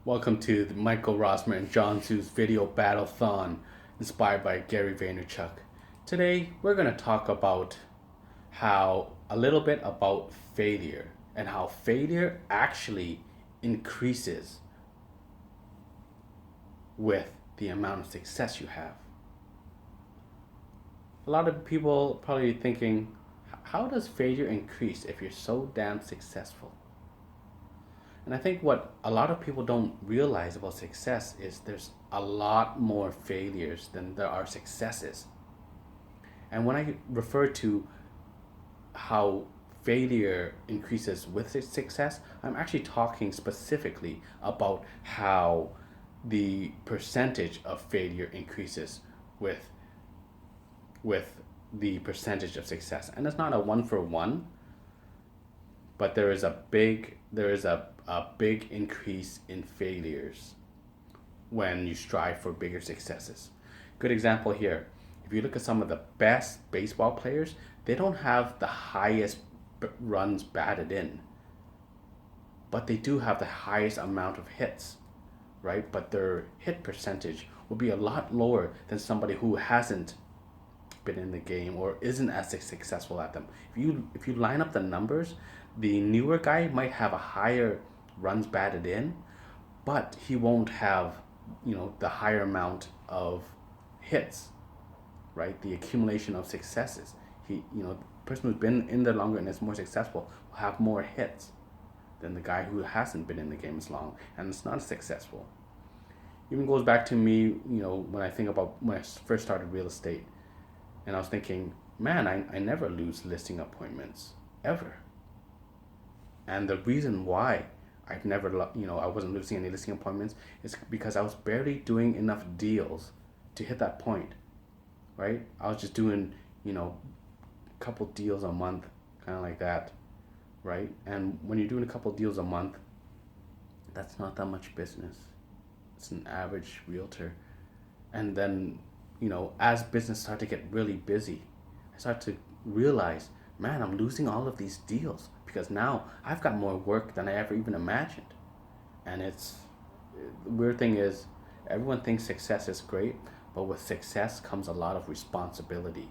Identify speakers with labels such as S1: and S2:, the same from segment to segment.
S1: Welcome to the Michael Rosmer and John Sue's video battle-thon inspired by Gary Vaynerchuk. Today we're going to talk about how a little bit about failure and how failure actually increases with the amount of success you have. A lot of people probably thinking, how does failure increase if you're so damn successful? And I think what a lot of people don't realize about success is there's a lot more failures than there are successes. And when I refer to how failure increases with success, I'm actually talking specifically about how the percentage of failure increases with with the percentage of success. And it's not a one for one, but there is a big increase in failures when you strive for bigger successes. Good example here. If you look at some of the best baseball players, they don't have the highest runs batted in, but they do have the highest amount of hits, right? But their hit percentage will be a lot lower than somebody who hasn't been in the game or isn't as successful at them. If you line up the numbers, the newer guy might have a higher runs batted in, but he won't have, the higher amount of hits, right? The accumulation of successes. The person who's been in there longer and is more successful will have more hits than the guy who hasn't been in the game as long and is not successful. Even goes back to me, when I think about when I first started real estate, and I was thinking, man, I never lose listing appointments ever. And the reason why I wasn't losing any listing appointments is because I was barely doing enough deals to hit that point, right? I was just doing, a couple deals a month, kind of like that, right? And when you're doing a couple deals a month, that's not that much business. It's an average realtor. And then, as business started to get really busy, I started to realize, man, I'm losing all of these deals because now I've got more work than I ever even imagined. And the weird thing is, everyone thinks success is great, but with success comes a lot of responsibility.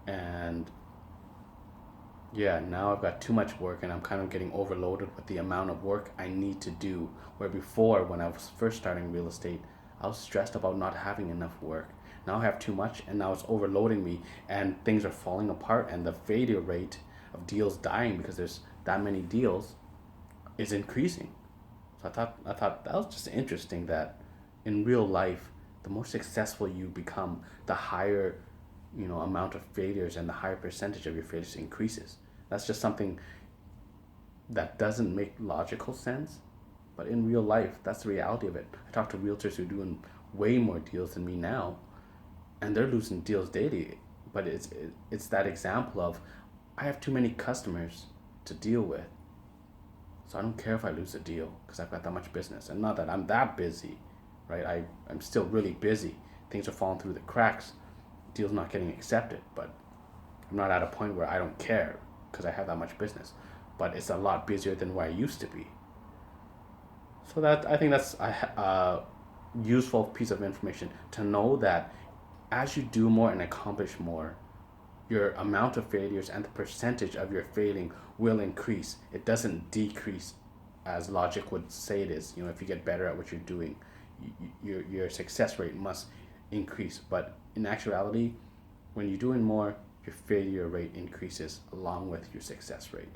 S1: And yeah, now I've got too much work and I'm kind of getting overloaded with the amount of work I need to do. Where before, when I was first starting real estate, I was stressed about not having enough work. Now I have too much and now it's overloading me and things are falling apart and the failure rate of deals dying because there's that many deals is increasing. So I thought that was just interesting that in real life, the more successful you become, the higher, amount of failures and the higher percentage of your failures increases. That's just something that doesn't make logical sense, but in real life, that's the reality of it. I talk to realtors who are doing way more deals than me now, and they're losing deals daily. But it's that example of I have too many customers to deal with, so I don't care if I lose a deal because I've got that much business. And not that I'm that busy, right? I'm still really busy. Things are falling through the cracks. Deals not getting accepted, but I'm not at a point where I don't care because I have that much business. But it's a lot busier than where I used to be. So that I think that's a useful piece of information to know that as you do more and accomplish more, your amount of failures and the percentage of your failing will increase. It doesn't decrease as logic would say it is. If you get better at what you're doing, your success rate must increase. But in actuality, when you're doing more, your failure rate increases along with your success rate.